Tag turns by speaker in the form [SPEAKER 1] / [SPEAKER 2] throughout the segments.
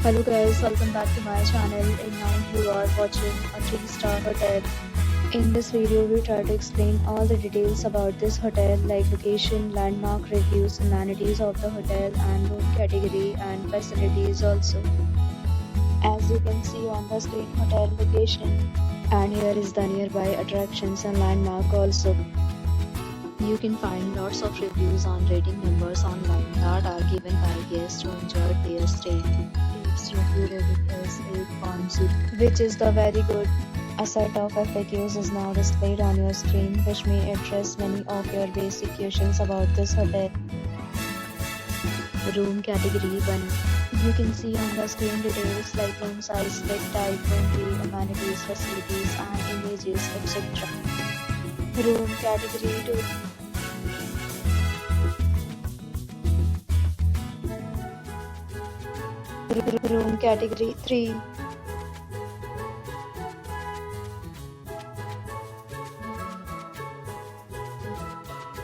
[SPEAKER 1] Hello guys, welcome back to my channel, and now you are watching a 3-star hotel. In this video, we try to explain all the details about this hotel like location, landmark reviews, amenities of the hotel and room category and facilities also. As you can see on the screen, hotel location, and here is the nearby attractions and landmark also. You can find lots of reviews on rating numbers online that are given by guests who enjoyed their stay. Its review rating is 8.0, which is the very good. A set of FAQs is now displayed on your screen, which may address many of your basic questions about this hotel. Room category 1. You can see on the screen details like room size, bed type, room view, amenities, facilities, and images, etc. Room category 2. Room category 3.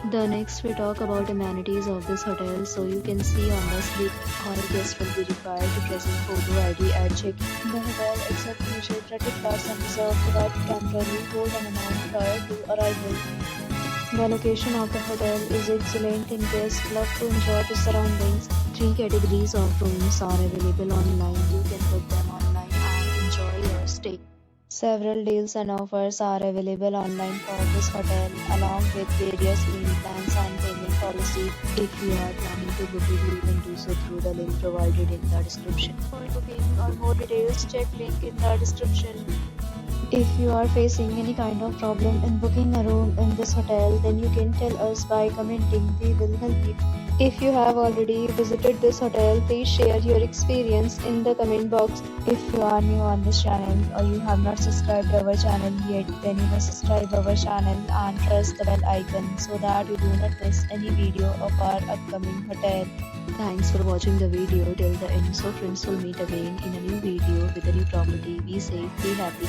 [SPEAKER 1] The next we talk about amenities of this hotel. So you can see on the screen, all guests will be required to present photo ID at check-in. The hotel accepts major credit cards and reserves that temporarily hold an amount prior to arrival. The location of the hotel is excellent and guests love to enjoy the surroundings. 3 categories of rooms are available online. You can book them online and enjoy your stay. Several deals and offers are available online for this hotel, along with various meal plans and payment policies. If you are planning to book it, you can do so through the link provided in the description. For booking or more details, check link in the description. If you are facing any kind of problem in booking a room in this hotel, then you can tell us by commenting. We will help you. If you have already visited this hotel, please share your experience in the comment box. If you are new on this channel or you have not subscribed our channel yet, then you must subscribe our channel and press the bell icon so that you do not miss any video of our upcoming hotel. Thanks for watching the video till the end. So friends, will meet again in a new video with a new property. Be safe, be happy.